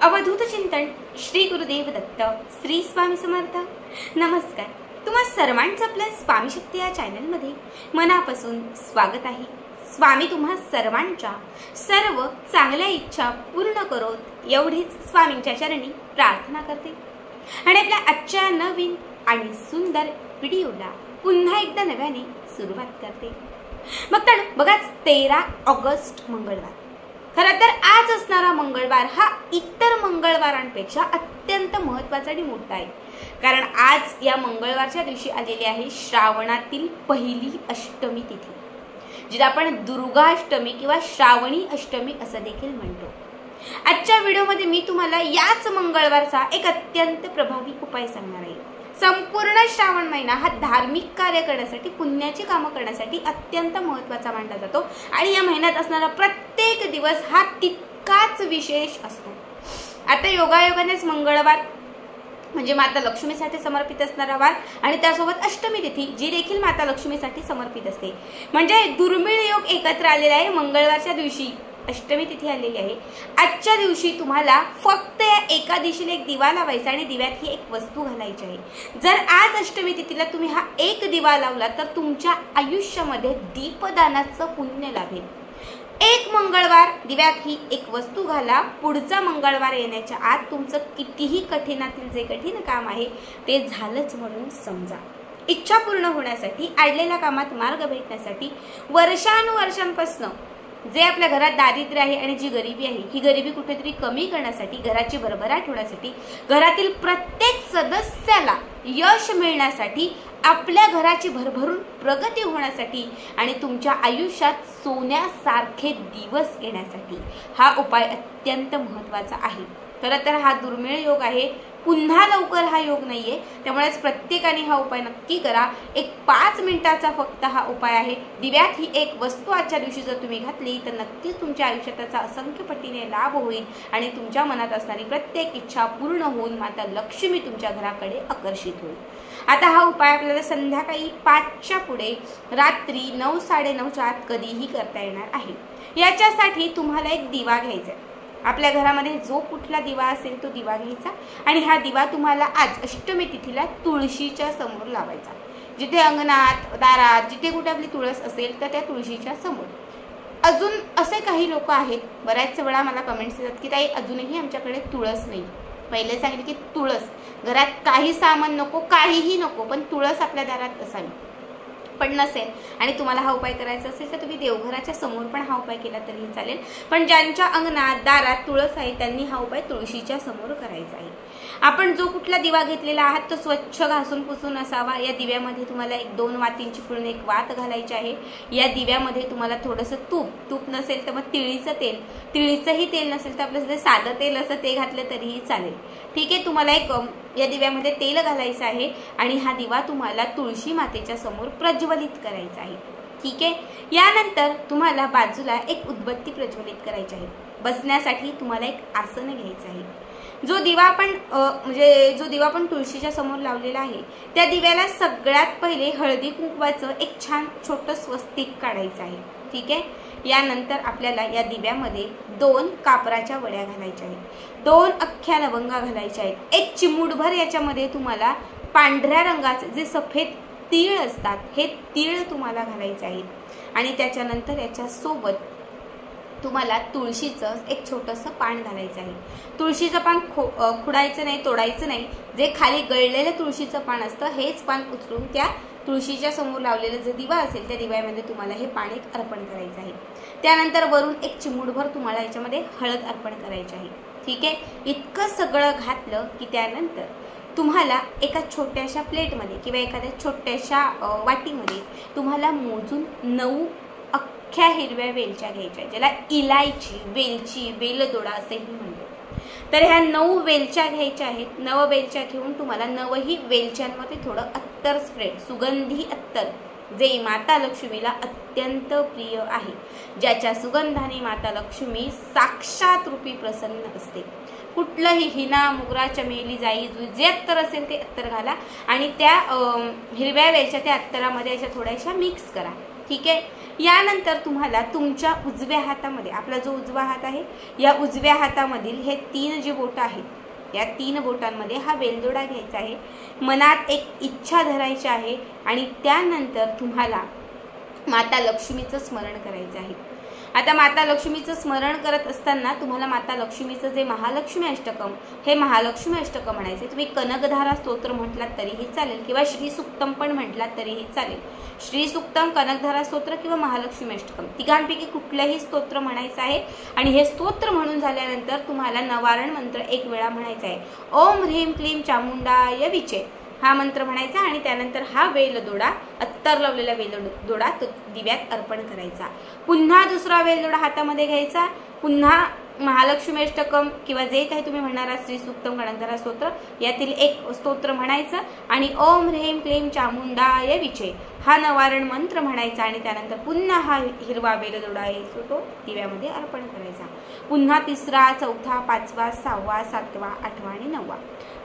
अवधूत चिंतन श्री गुरुदेव दत्त श्री स्वामी समर्थ। नमस्कार, तुम्हा सर्वांचं आपल्या स्वामी शक्ती या चॅनलमध्ये मनापासून स्वागत आहे। स्वामी तुम्हा सर्वांच्या सर्व चांगल्या इच्छा पूर्ण करोत एवढीच स्वामींच्या चरणी प्रार्थना करते आणि आपल्या आजच्या नवीन आणि सुंदर व्हिडिओला पुन्हा एकदा नव्याने सुरुवात करते। मग बघा 13 ऑगस्ट मंगळवार। खरं तर आज असणारा मंगळवार हा इतर मंगळवारांपेक्षा अत्यंत महत्त्वाचा आणि मोठा आहे, कारण आज या मंगळवारच्या दिवशी आलेली आहे श्रावणातील पहिली अष्टमी तिथी, जिला आपण दुर्गा अष्टमी किंवा श्रावणी अष्टमी असं देखील म्हणतो। आजच्या व्हिडिओमध्ये मी तुम्हाला याच मंगळवारचा एक अत्यंत प्रभावी उपाय सांगणार आहे। संपूर्ण श्रावण महिना हा धार्मिक कार्य करण्यासाठी, पुण्याची कामं करण्यासाठी अत्यंत महत्त्वाचा मानला जातो आणि या महिन्यात असणारा प्रत्येक दिवस हा तितकाच विशेष असतो। आता योगायोगानेच मंगळवार म्हणजे माता लक्ष्मीसाठी समर्पित असणारा वार आणि त्यासोबत अष्टमी तिथी जी देखील माता लक्ष्मीसाठी समर्पित असते, म्हणजे दुर्मिळ योग एकत्र आलेला आहे। मंगळवारच्या दिवशी अष्टमी तिथी आलेली आहे। आजच्या दिवशी तुम्हाला फक्त या एका दिशेला एक दिवा लावायचा आणि दिव्यात ही एक वस्तू घालायची आहे। जर आज अष्टमी तिथीला तुम्ही हा एक दिवा लावला तर तुमच्या आयुष्यामध्ये दीपदानाचं पुण्य लाभेल। एक मंगळवार दिव्यात ही एक वस्तू घाला, पुढचा मंगळवार येण्याच्या आत तुमचं कितीही कठीणातील जे कठीण काम आहे ते झालंच म्हणून समजा। इच्छा पूर्ण होण्यासाठी, आडलेल्या कामात मार्ग भेटण्यासाठी, वर्षानुवर्षांपासून जे आपल्या घरात दारिद्र्य आहे आणि जी गरिबी आहे ही गरिबी कुठेतरी कमी करण्यासाठी, घराची भरभराट होण्यासाठी, घरातील प्रत्येक सदस्याला यश मिळण्यासाठी, आपल्या घराची भरभरून प्रगती होण्यासाठी आणि तुमच्या आयुष्यात सोन्यासारखे दिवस येण्यासाठी हा उपाय अत्यंत महत्त्वाचा आहे। खरं तर हा दुर्मिळ योग आहे, पुन्हा लवकर हा योग नाहीये, त्यामुळेच प्रत्येकाने हा उपाय नक्की करा। एक 5 मिनिटाचा फक्त हा उपाय आहे। दिव्यात ही एक वस्तू आजच्या दिवशी जर तुम्ही घातली तर नक्कीच तुमच्या आयुष्यात त्याचा असंख्य पटीने लाभ होईल आणि तुमच्या मनात असणारी प्रत्येक इच्छा पूर्ण होऊन माता लक्ष्मी तुमच्या घराकडे आकर्षित होईल। आता हा उपाय आपल्याला संध्याकाळी 5च्या पुढे, रात्री 9, 9:30च्या आत कधीही करता येणार आहे। याच्यासाठी तुम्हाला एक दिवा घ्यायचा आहे। आपल्या घरामध्ये जो कुठला दिवा असेल तो दिवा घ्यायचा आणि हा दिवा तुम्हाला आज अष्टमी तिथीला तुळशीच्या समोर लावायचा। जिथे अंगणात, दारात, जिथे कुठे आपली तुळस असेल तर त्या तुळशीच्या समोर। अजून असे काही लोक आहेत, बऱ्याच वेळा मला कमेंट्स येतात की ताई अजूनही आमच्याकडे तुळस नाही। पहिले सांगितले की तुळस घरात काही सामान नको, काहीही नको, पण तुळस आपल्या दारात असावी। पण नसेल आणि तुम्हाला हा उपाय करायचा असेल तर तुम्ही देवघराच्या समोर पण हा उपाय केला तरीही चालेल, पण ज्यांच्या अंगणात, दारात तुळस आहे त्यांनी हा उपाय तुळशीच्या समोर करायचा आहे। आपण जो कुठला दिवा घेतलेला आहात तो स्वच्छ घासून पुसून असावा। या दिव्यामध्ये तुम्हाला 1-2 वातींची पूर्ण एक वात घालायची आहे। या दिव्यामध्ये तुम्हाला थोडंसं तूप नसेल तर मग तिळीचं तेल, तिळीचंही तेल नसेल तर आपलं साधं तेल असं ते घातलं तरीही चालेल। ठीक आहे, तुम्हाला एक या दिव्यामध्ये तेल घालायचं आहे आणि हा दिवा तुम्हाला तुळशी मातेच्या समोर प्रज्वलित करायचा आहे। ठीक आहे, यानंतर तुम्हाला बाजूला एक उदबत्ती प्रज्वलित करायची आहे। बसण्यासाठी तुम्हाला एक आसन घ्यायचं आहे। जो दिवा आपण तुळशीच्या समोर लावलेला आहे त्या दिव्याला सगळ्यात पहिले हळदी कुंकवाचं एक छान छोटं स्वस्तिक काढायचं आहे। ठीक आहे, यानंतर आपल्याला या दिव्यामध्ये 2 कापराच्या वड्या घालायच्या आहेत, 2 अख्ख्या लवंगा घालायच्या आहेत, एक चिमूटभर याच्यामध्ये तुम्हाला पांढऱ्या रंगाचे जे सफेद तीळ असतात हे तीळ तुम्हाला घालायचे आहेत आणि त्याच्यानंतर याच्यासोबत तुम्हाला तुळशीचं एक छोटंसं पान घालायचं आहे। तुळशीचं पान खुडायचं नाही, तोडायचं नाही। जे खाली गळलेलं तुळशीचं पान असतं हेच पान उचलून त्या तुळशीच्या समोर लावलेलं जो दिवा असेल त्या दिव्यामध्ये तुम्हाला हे पान एक अर्पण करायचं आहे। त्यानंतर वरून एक चिमूटभर तुम्हाला याच्यामध्ये हळद अर्पण करायची आहे। ठीक आहे, इतकं सगळं घातलं की त्यानंतर तुम्हाला एका छोट्याशा प्लेटमध्ये किंवा एखाद्या छोट्याशा वाटीमध्ये तुम्हाला मोजून 9 अख्ख्या हिरव्या वेलच्या घ्यायच्या, ज्याला इलायची, वेलची, वेलदोडा असेही म्हणतो। तर ह्या 9 वेलच्या घ्यायच्या आहेत। 9 वेलच्या घेऊन तुम्हाला 9ही वेलच्यांमध्ये थोडं अत्तर स्प्रेड, सुगंधी अत्तर, जे माता लक्ष्मीला अत्यंत प्रिय आहे, ज्याच्या सुगंधाने माता लक्ष्मी साक्षात रूपी प्रसन्न असते। कुठलंही हिना, मोगरा, चमेली, जाई, जुई जे अत्तर असेल ते अत्तर घाला आणि त्या हिरव्या वेलच्या त्या अत्तरामध्ये अशा थोड्याशा मिक्स करा। ठीक आहे। यानंतर तुम्हाला तुमच्या उजव्या हातामध्ये, आपला जो उजवा हात आहे, या उजव्या हातामधील हे 3 जे बोटं आहेत, या 3 बोटांमध्ये हा वेलदोडा घ्यायचा आहे। मनात एक इच्छा धरायची आहे आणि त्यानंतर तुम्हाला माता लक्ष्मीचं स्मरण करायचं आहे। आता माता लक्ष्मीचं स्मरण करत असताना तुम्हाला माता लक्ष्मीचं जे महालक्ष्मी अष्टकम, हे महालक्ष्मी अष्टकम म्हणायचे। तुम्ही कनकधारा स्तोत्र म्हटलात तरीही चालेल किंवा श्री सुक्तम पण म्हटलात तरीही चालेल। श्री सुक्तम, कनकधारा स्तोत्र किंवा महालक्ष्मी अष्टकम तिघांपैकी कुठलंही स्तोत्र म्हणायचं आहे। आणि हे स्तोत्र म्हणून झाल्यानंतर तुम्हाला नवारण मंत्र 1 वेळा म्हणायचा आहे। ओम ह्रीम क्लीम चामुंडाय विचे हा मंत्र म्हणायचा आणि त्यानंतर हा वेलदोडा, अत्तर लावलेला वेलदोडा तो दिव्यात अर्पण करायचा। पुन्हा दुसरा वेलदोडा हातामध्ये घ्यायचा, पुन्हा महालक्ष्मी अष्टकम किंवा जे काही तुम्ही म्हणणार श्री सुक्तम, कनकधारा स्तोत्र यातील एक स्तोत्र म्हणायचं आणि ओम ह्रीम क्लीम चामुंडाय विचे हा नवारण मंत्र म्हणायचा आणि त्यानंतर पुन्हा हा हिरवा वेलदोडा आहे तो दिव्यामध्ये अर्पण करायचा। पुन्हा 3रा, 4था, 5वा, 6वा, 7वा, 8वा आणि 9वा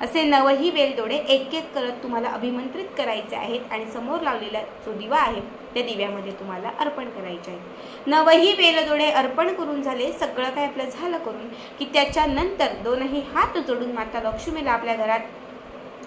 असे 9ही वेलदोडे एक एक करत तुम्हाला अभिमंत्रित करायचे आहेत आणि समोर लावलेला जो दिवा आहे त्या दिव्यामध्ये तुम्हाला अर्पण करायचे आहे। 9ही वेलदोडे अर्पण करून झाले, सगळं काय आपलं झालं करून की त्याच्यानंतर 2ही हात जोडून माता लक्ष्मीला आपल्या घरात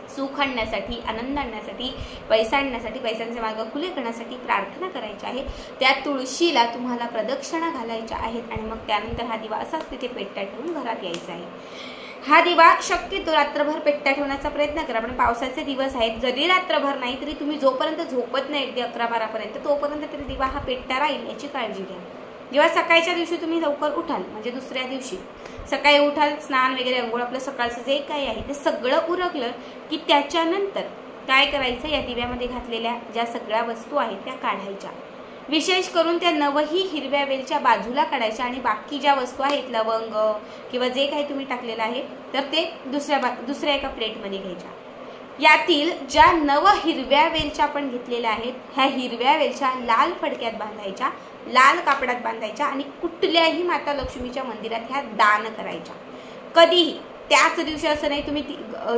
सुख आणण्यासाठी, आनंद आणण्यासाठी, पैसा आणण्यासाठी, पैशांचे मार्ग खुले करण्यासाठी प्रार्थना करायची आहे। त्या तुळशीला तुम्हाला प्रदक्षिणा घालायच्या आहेत आणि मग त्यानंतर हा दिवा असाच तिथे पेटत्या ठेवून घरात यायचा आहे। हा दिवा शक्यतो रात्रभर पेटत्या ठेवण्याचा प्रयत्न करा, पण पावसाचे दिवस आहेत, जरी रात्रभर नाही तरी तुम्ही जोपर्यंत झोपत नाही अगदी 11-12 पर्यंत तोपर्यंत तरी दिवा हा पेटता राहील याची काळजी घ्या। जेव्हा सकाळच्या दिवशी तुम्ही लवकर उठाल, म्हणजे दुसऱ्या दिवशी सकाळी उठाल, स्नान वगैरे, अंघोळ, आपलं सकाळचं जे काही आहे ते सगळं उरकलं की त्याच्यानंतर काय करायचं, या दिव्यामध्ये घातलेल्या ज्या सगळ्या वस्तू आहेत त्या काढायच्या। विशेष करून त्या 9ही हिरव्या वेलच्या बाजूला काढायच्या आणि बाकी ज्या वस्तू आहेत, लवंग किंवा जे काही तुम्ही टाकलेलं आहे तर ते दुसऱ्या एका प्लेटमध्ये घ्यायच्या। यातील ज्या 9 हिरव्या वेलच्या आपण घेतलेल्या आहेत, ह्या हिरव्या वेलच्या लाल फडक्यात बांधायच्या, लाल कापडात बांधायच्या आणि कुठल्याही माता लक्ष्मीच्या मंदिरात ह्या दान करायच्या। कधीही त्याच दिवशी असं नाही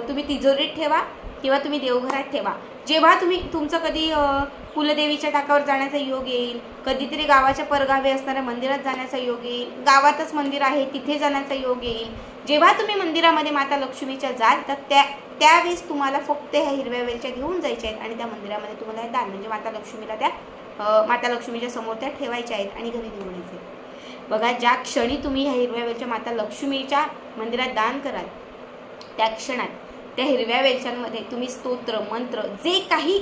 तुम्ही तिजोरीत ठेवा किंवा तुम्ही देवघरात ठेवा। जेव्हा तुमचं कधी कुलदेवीच्या टाकावर जाण्याचा योग येईल, कधीतरी गावाच्या परगावी असणाऱ्या मंदिरात जाण्याचा योग येईल, गावातच मंदिर आहे तिथे जाण्याचा योग येईल, जेव्हा तुम्ही मंदिरामध्ये माता लक्ष्मीच्या जाल तर त्यावेळेस तुम्हाला फक्त ह्या हिरव्या वेलच्या घेऊन जायच्या आहेत आणि त्या मंदिरामध्ये तुम्हाला हे दान, म्हणजे माता लक्ष्मीला माता लक्ष्मीच्या समोर त्या ठेवायच्या आहेत आणि घरी घेऊन यायचे। बघा, ज्या क्षणी तुम्ही ह्या हिरव्या वेलच्या माता लक्ष्मीच्या मंदिरात दान कराल त्या क्षणात त्या हिरव्या वेलच्यांमध्ये तुम्ही स्तोत्र, मंत्र जे काही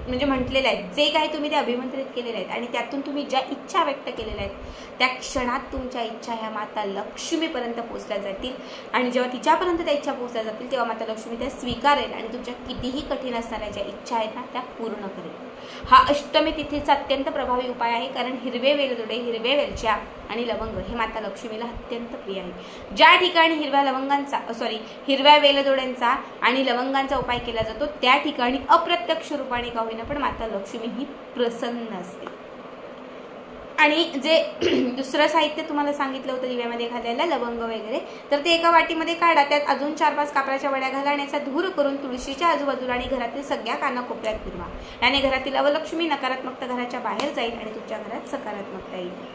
म्हणजे म्हटलेले आहेत, जे काही तुम्ही ते अभिमंत्रित केलेले आहेत आणि त्यातून तुम्ही ज्या इच्छा व्यक्त केलेल्या आहेत त्या क्षणात तुमच्या इच्छा ह्या माता लक्ष्मीपर्यंत पोहोचल्या जातील आणि जेव्हा तिच्यापर्यंत त्या इच्छा पोहोचल्या जातील तेव्हा माता लक्ष्मी त्या स्वीकारेल आणि तुमच्या कितीही कठीण असणाऱ्या ज्या इच्छा आहेत ना त्या पूर्ण करेल। हा अष्टमी तिथीचा अत्यंत प्रभावी उपाय आहे, कारण हिरवे वेलदोडे, हिरवे वेलच्या आणि लवंग हे माता लक्ष्मीला अत्यंत प्रिय आहे। ज्या ठिकाणी हिरव्या वेलदोड्यांचा आणि लवंगांचा उपाय केला जातो त्या ठिकाणी अप्रत्यक्ष रूपाने का होईना पण माता लक्ष्मी ही प्रसन्न असते। आणि जे दुसरं साहित्य तुम्हाला सांगितलं होतं दिव्यामध्ये घालायला, लवंग वगैरे, तर ते एका वाटीमध्ये काढा, त्यात अजून 4-5 कापराच्या वड्या घाला आणि याचा धूर करून तुळशीच्या आजूबाजूला आणि घरातील सगळ्या कानाकोपऱ्यात फिरवा। याने घरातील अवलक्ष्मी, नकारात्मकता घराच्या बाहेर जाईल आणि तुमच्या घरात सकारात्मकता येईल।